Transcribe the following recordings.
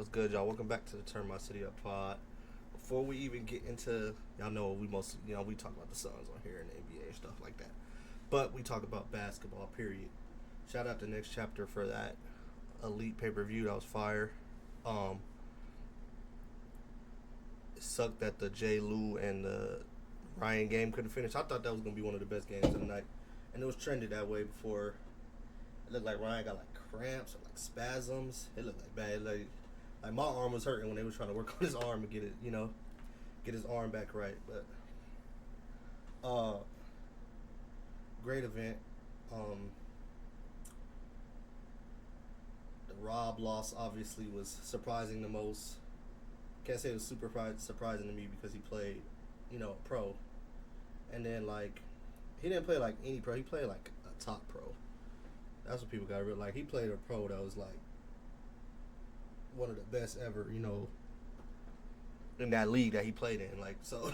What's good, y'all? Welcome back to the Turn My City Up pod. Before we even get into, y'all know we most, we talk about the Suns on here and the NBA and stuff like that. But we talk about basketball, period. Shout out to Next Chapter for that elite pay per view. That was fire. Um, it sucked that the J. Lou and the Ryan game couldn't finish. I thought that was gonna be one of the best games of the night, and it was trended that way before. It looked like Ryan got like cramps or like spasms. It looked like bad. Like my arm was hurting when they was trying to work on his arm and get it, get his arm back right. But great event. Um, the Rob loss obviously was surprising the most. Can't say it was super surprising to me because he played, pro, and then like he didn't play like any pro. He played like a top pro. That's what people got to realize. Like he played a pro that was like one of the best ever, in that league that he played in. Like so,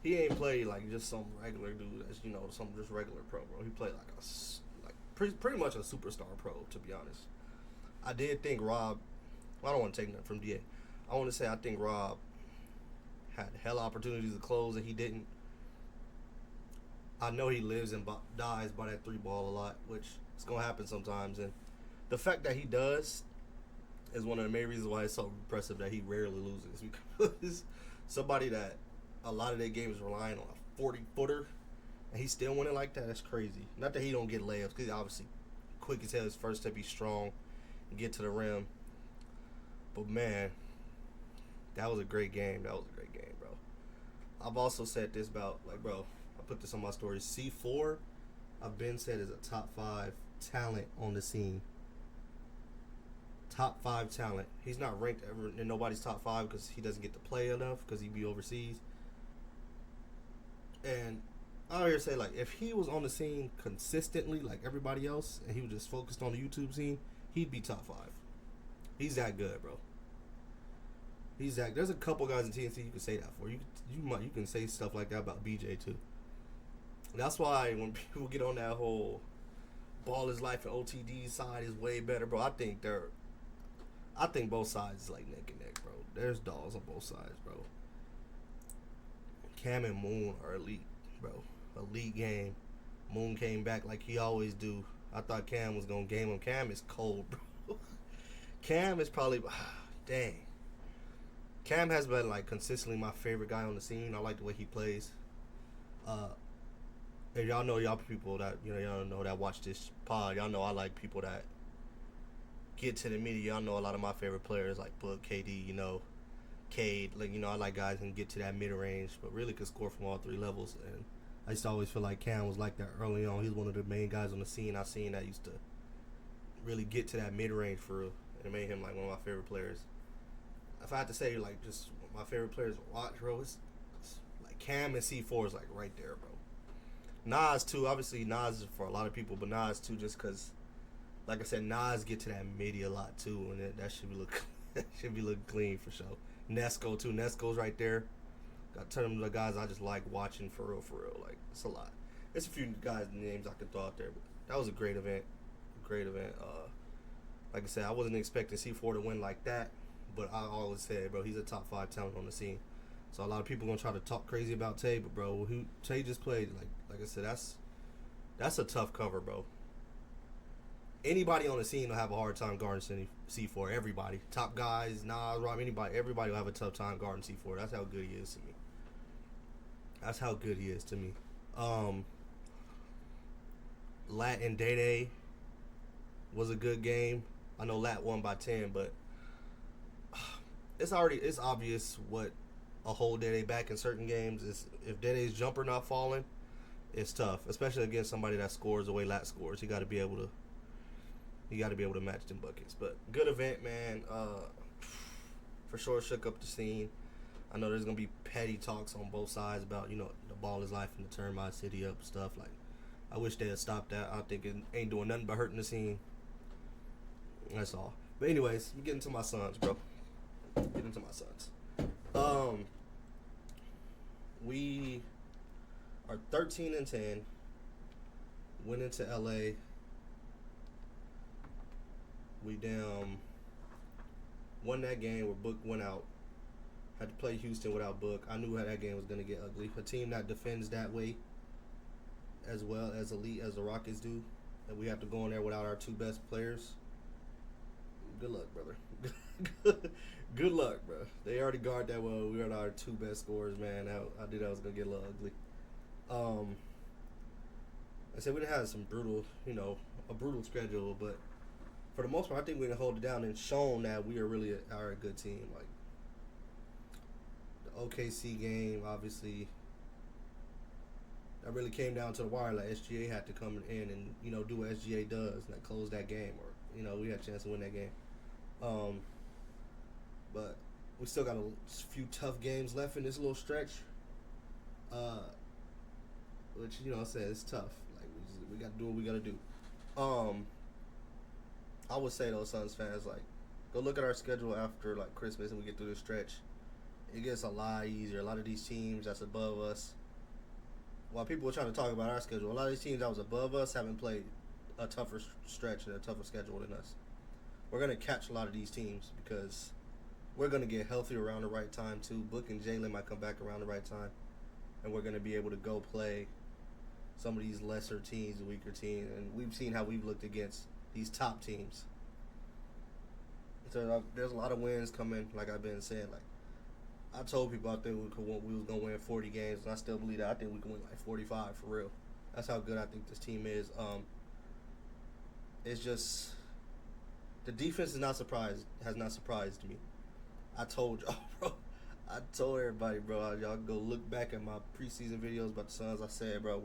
he ain't played like just some regular dude that's some just regular pro, bro. He played like pretty much a superstar pro. To be honest, I did think Rob. I don't want to take nothing from Da. I want to say I think Rob had hell opportunities to close and he didn't. I know he lives and dies by that three ball a lot, which is gonna happen sometimes. And the fact that he does is one of the main reasons why it's so impressive that he rarely loses, because somebody that a lot of their games relying on a 40-footer and he's still winning like that, that's crazy. Not that he don't get layups, because obviously quick as hell, his first step, he's strong and get to the rim. But man, that was a great game. That was a great game, bro. I've also said this about, like, bro, I put this on my story. C4, I've been said is a top 5 talent on the scene. Top 5 talent. He's not ranked ever in nobody's top 5 because he doesn't get to play enough because he be overseas. And I hear say, like, if he was on the scene consistently like everybody else and he was just focused on the YouTube scene, he'd be top 5. He's that good, bro. He's that. There's a couple guys in TNC you can say that for. You can say stuff like that about BJ too. That's why when people get on that whole ball is life and OTD side is way better, bro. I think both sides is like neck and neck, bro. There's dogs on both sides, bro. Cam and Moon are elite, bro. Elite game. Moon came back like he always do. I thought Cam was gonna game him. Cam is cold, bro. Cam is probably dang. Cam has been like consistently my favorite guy on the scene. I like the way he plays. And y'all know y'all people that y'all know that watch this pod. Y'all know I like people that get to the media. Y'all know a lot of my favorite players like Book, KD, Cade. Like I like guys who can get to that mid range, but really could score from all 3 levels. And I used to always feel like Cam was like that early on. He's one of the main guys on the scene I seen that used to really get to that mid range for real. And it made him like one of my favorite players. If I had to say like just my favorite players to watch, bro, it's like Cam and C4 is like right there, bro. Nas too, obviously Nas is for a lot of people, but Nas too, just because, like I said, Nas get to that midi a lot too, and that should be looking clean for sure. Nesco too, Nesco's right there. Got to turn them to the guys I just like watching for real. Like it's a lot. There's a few guys names I could throw out there, but that was a great event. Like I said, I wasn't expecting C4 to win like that. But I always said, bro, he's a top 5 talent on the scene. So a lot of people gonna try to talk crazy about Tay, but bro, Tay just played like I said, that's a tough cover, bro. Anybody on the scene will have a hard time guarding C4. Everybody, top guys, Nas, Rob, everybody will have a tough time guarding C4. That's how good he is to me. Lat and Day Day was a good game. I know Lat won by 10, but it's obvious what a whole Day back in certain games is. If Day jumper not falling, it's tough, especially against somebody that scores the way Lat scores. You got to be able to match them buckets. But good event, man. For sure shook up the scene. I know there's gonna be petty talks on both sides about the ball is life and the turn my city up stuff. Like I wish they had stopped that. I think it ain't doing nothing but hurting the scene. That's all. But anyways, I'm getting to my Suns, bro. We are 13-10. Went into LA. We won that game where Book went out. Had to play Houston without Book. I knew how that game was going to get ugly. A team that defends that way as well as elite as the Rockets do, and we have to go in there without our two best players. Good luck, brother. Good luck, bro. They already guard that well. We are our two best scorers, man. I knew that was going to get a little ugly. I said we done had some brutal, a brutal schedule, but for the most part, I think we can hold it down and shown that we are really a good team. Like the OKC game, obviously, that really came down to the wire. Like SGA had to come in and do what SGA does, and close that game, or we had a chance to win that game. But we still got a few tough games left in this little stretch. Which I said it's tough. Like we got to do what we got to do. I would say though, Suns fans, like, go look at our schedule after like Christmas and we get through this stretch. It gets a lot easier. A lot of these teams that's above us, while people were trying to talk about our schedule, a lot of these teams that was above us haven't played a tougher stretch and a tougher schedule than us. We're gonna catch a lot of these teams because we're gonna get healthy around the right time too. Book and Jalen might come back around the right time, and we're gonna be able to go play some of these lesser teams, weaker teams, and we've seen how we've looked against these top teams. So there's a lot of wins coming, like I've been saying. Like I told people, I think we was gonna win 40 games, and I still believe that. I think we can win like 45 for real. That's how good I think this team is. It's just the defense has not surprised me. I told y'all, bro. I told everybody, bro. Y'all go look back at my preseason videos about the Suns. I said, bro,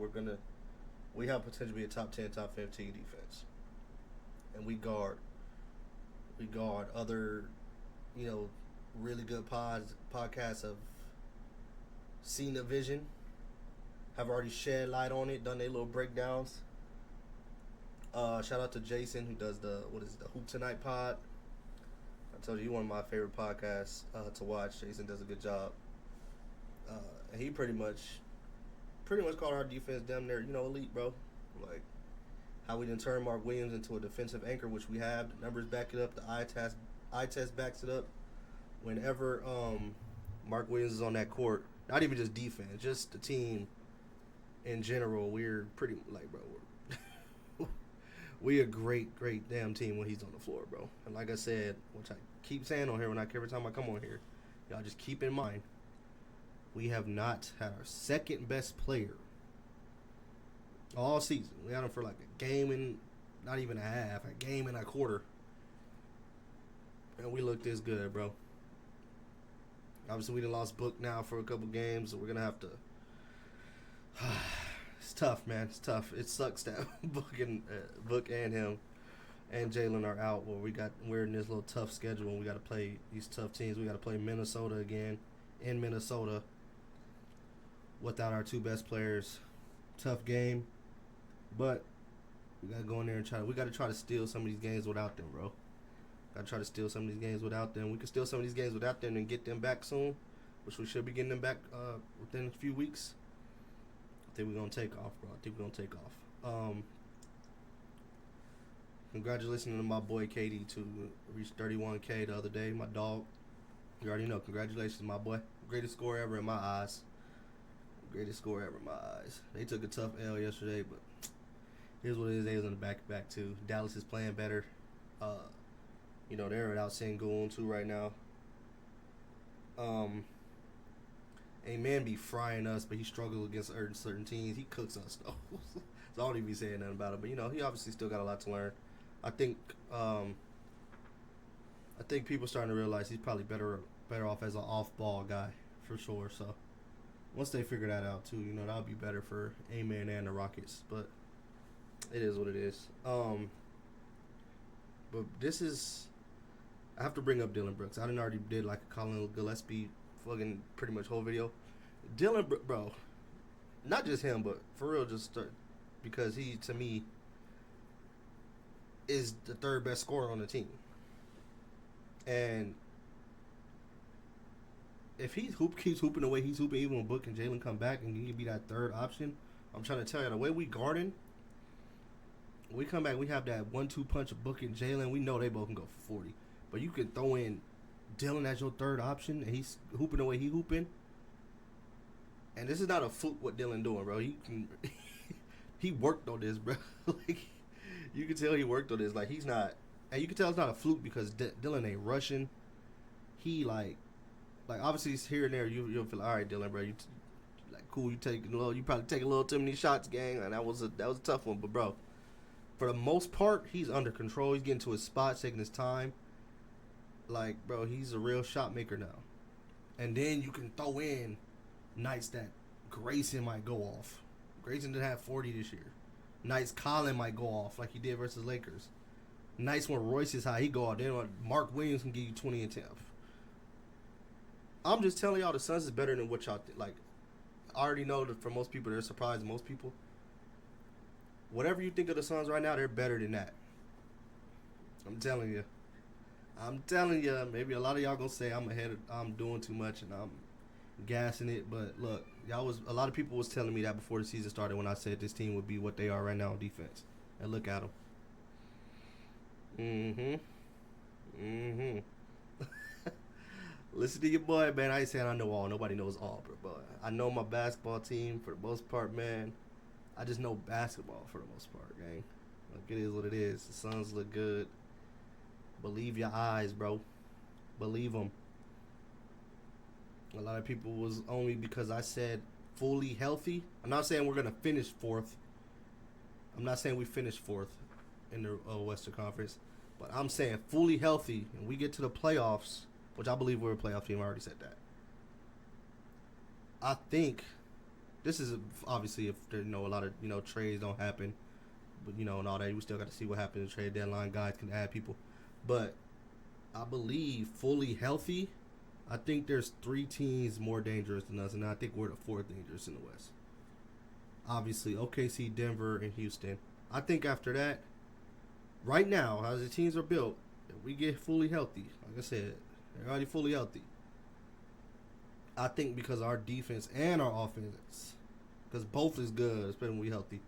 we have potential to be a top 10, top 15 defense, and we guard other, really good podcasts have seen the vision, have already shed light on it, done their little breakdowns. Shout out to Jason who does the Hoop Tonight pod. I told you, he's one of my favorite podcasts to watch. Jason does a good job. And he pretty much called our defense damn near, elite, bro. Like how we done turn Mark Williams into a defensive anchor, which we have. The numbers back it up. The eye test backs it up. Whenever Mark Williams is on that court, not even just defense, just the team in general, we're pretty like, bro, we a great damn team when he's on the floor, bro. And like I said, which I keep saying on here every time I come on here, y'all just keep in mind, we have not had our second best player all season. We had him for like a game and not even a half, a game and a quarter. And we look this good, bro. Obviously, we done lost Book now for a couple games, so we're going to have to... It's tough, man. It's tough. It sucks that Book and him and Jalen are out. Well, we're in this little tough schedule, and we got to play these tough teams. We got to play Minnesota again in Minnesota without our two best players. Tough game, but we got to go in there and we got to try to steal some of these games without them, bro. Got to try to steal some of these games without them. We can steal some of these games without them and get them back soon, which we should be getting them back within a few weeks. I think we're going to take off, bro. I think we're going to take off. Congratulations to my boy KD to reach 31K the other day. My dog. You already know. Congratulations, my boy. Greatest scorer ever in my eyes. Greatest scorer ever in my eyes. They took a tough L yesterday, but here's what it is. They was in the back-to-back, too. Dallas is playing better. They're without Sengun, too, right now. A man be frying us, but he struggles against certain teams. He cooks us, though. So I don't even be saying nothing about it. But, he obviously still got a lot to learn. I think people starting to realize he's probably better off as an off-ball guy, for sure. So once they figure that out, too, that'll be better for A-Man and the Rockets. But it is what it is. But this is... I have to bring up Dylan Brooks. I already did like a Colin Gillespie fucking pretty much whole video. Dylan, bro, not just him, but for real, because he, to me, is the third best scorer on the team. And if he keeps hooping the way he's hooping, even when Book and Jalen come back and he can be that third option, I'm trying to tell you, the way we guarding, when we come back, we have that 1-2 punch of Book and Jalen. We know they both can go for 40. But you can throw in Dylan as your third option, and he's hooping the way he hooping. And this is not a fluke what Dylan doing, bro. He can, he worked on this, bro. Like you can tell he worked on this. Like he's not, and you can tell it's not a fluke because Dylan ain't rushing. He like obviously he's here and there. You'll feel all right, Dylan, bro. Like cool. You probably take a little too many shots, gang. And that was a tough one, but bro, for the most part, he's under control. He's getting to his spot, taking his time. Like, bro, he's a real shot maker now. And then you can throw in nights that Grayson might go off. Grayson didn't have 40 this year. Nights Colin might go off like he did versus Lakers. Nights when Royce is high, he go off. Then Mark Williams can give you 20 and 10. I'm just telling y'all the Suns is better than what y'all think. Like, I already know that for most people, they're surprised. Most people, whatever you think of the Suns right now, they're better than that. I'm telling you. Maybe a lot of y'all gonna say I'm doing too much and I'm gassing it, but look, a lot of people was telling me that before the season started when I said this team would be what they are right now on defense. And look at them. Listen to your boy, man. I ain't saying I know all. Nobody knows all, but I know my basketball team for the most part, man. I just know basketball for the most part, gang. Like, it is what it is. The Suns look good. Believe your eyes, bro. Believe them. A lot of people was only because I said fully healthy. I'm not saying we're going to finish fourth. I'm not saying we finished fourth in the Western Conference. But I'm saying fully healthy and we get to the playoffs, which I believe we're a playoff team. I already said that. I think this is obviously if there, a lot of, trades don't happen. But, and all that. We still got to see what happens in the trade deadline. Guys can add people. But I believe fully healthy, I think there's 3 teams more dangerous than us, and I think we're the 4th dangerous in the West. Obviously, OKC, Denver, and Houston. I think after that, right now, as the teams are built, if we get fully healthy, like I said, they're already fully healthy. I think because our defense and our offense, because both is good, especially when we healthy,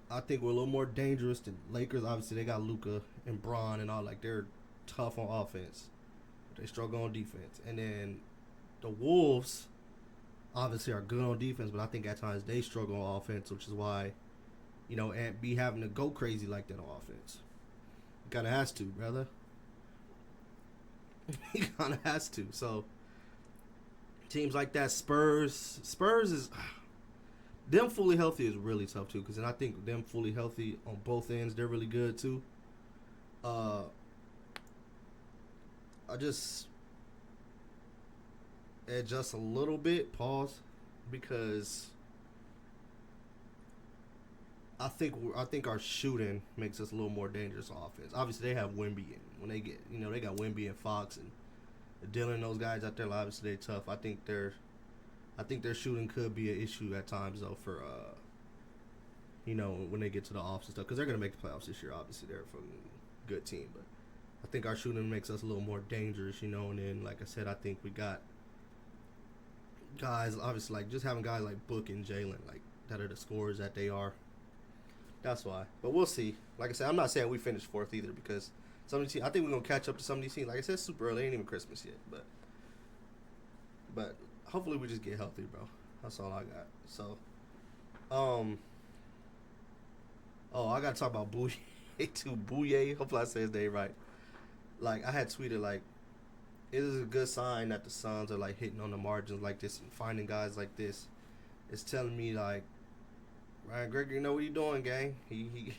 I think we're a little more dangerous than Lakers. Obviously, they got Luka and Bron and all. Like, they're tough on offense. They struggle on defense. And then the Wolves, obviously, are good on defense, but I think at times they struggle on offense, which is why, and be having to go crazy like that on offense. He kind of has to, brother. He kind of has to. So, teams like that, Spurs is... Them fully healthy is really tough, too, because then I think them fully healthy on both ends, they're really good, too. I just adjust a little bit, pause, because I think our shooting makes us a little more dangerous on offense. Obviously, they have Wemby, and when they get, they got Wemby and Fox and Dylan, those guys out there, obviously they're tough. I think their shooting could be an issue at times, though, for, when they get to the offs and stuff. Because they're going to make the playoffs this year, obviously. They're a fucking good team. But I think our shooting makes us a little more dangerous, And then, like I said, I think we got guys, obviously, like, just having guys like Book and Jalen, like, that are the scorers that they are. That's why. But we'll see. Like I said, I'm not saying we finished 4th either because some of these teams, I think we're going to catch up to some of these teams. Like I said, it's super early. Ain't even Christmas yet. But hopefully we just get healthy, bro. That's all I got. So, I got to talk about Bouye too. Bouye. Hopefully I say his name right. Like, I had tweeted, like, it is a good sign that the Suns are, like, hitting on the margins like this and finding guys like this. It's telling me, like, Ryan Gregory know what he's doing, gang. He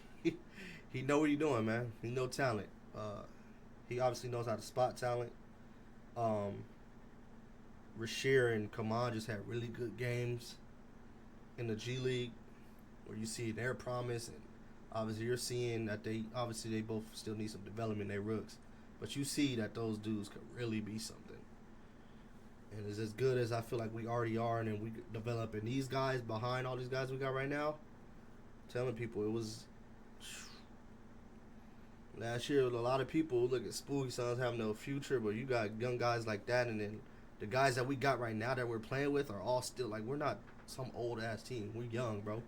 know what he's doing, man. He know talent. He obviously knows how to spot talent. Rasheer and Kaman just had really good games in the G League where you see their promise, and obviously you're seeing that they both still need some development in their rooks, but you see that those dudes could really be something. And it's as good as I feel like we already are, and then we developing these guys behind all these guys we got right now. I'm telling people, it was last year. A lot of people look at Spooky Suns having no future, but you got young guys like that, and then the guys that we got right now that we're playing with are all still, like, we're not some old-ass team. We're young, bro.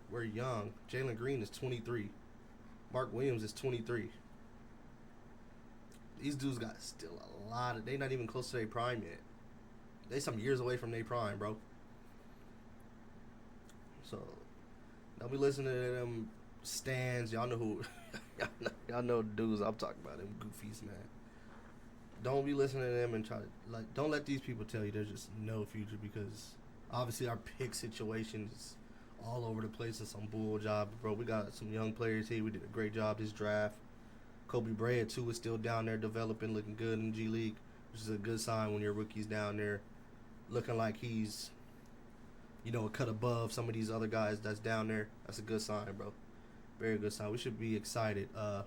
We're young. Jalen Green is 23. Mark Williams is 23. These dudes got still a lot of. They not even close to their prime yet. They some years away from their prime, bro. So don't be listening to them stands. Y'all know who. y'all know the dudes I'm talking about. Them goofies, man. Don't be listening to them and try to like. Don't let these people tell you there's just no future because obviously our pick situation is all over the place. It's some bull job, bro. We got some young players here. We did a great job this draft. Kobe Bryant too is still down there developing, looking good in G League, which is a good sign when your rookie's down there looking like he's, a cut above some of these other guys that's down there. That's a good sign, bro. Very good sign. We should be excited. Now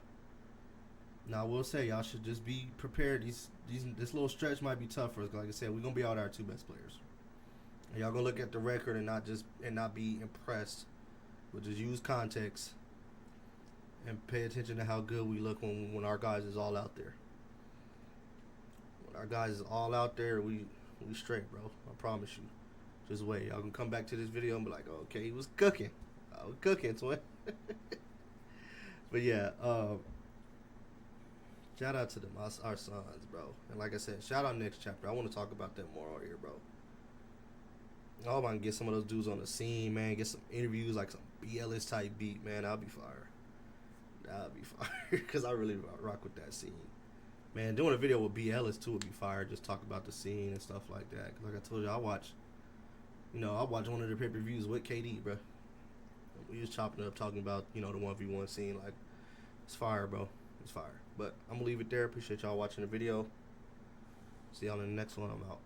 I will say y'all should just be prepared. This little stretch might be tough for us. Like I said, we're gonna be out our two best players. And y'all gonna look at the record and not be impressed, but just use context and pay attention to how good we look when our guys is all out there. When our guys is all out there, we straight, bro. I promise you. Just wait. Y'all can come back to this video and be like, oh, okay, he was cooking. I was cooking, twin. But yeah, shout out to them, our sons, bro. And like I said, shout out next chapter. I want to talk about them more on here, bro. I hope I can get some of those dudes on the scene, man. Get some interviews, like some BLS type beat, man. I'll be fire. That'd be fire because I really rock with that scene. Man, doing a video with B. Ellis too would be fire. Just talk about the scene and stuff like that. Cause like I told you, I watch one of the pay-per-views with KD, bro. We was chopping it up, talking about the 1v1 scene. Like, it's fire, bro. It's fire. But I'm gonna leave it there. Appreciate y'all watching the video. See y'all in the next one. I'm out.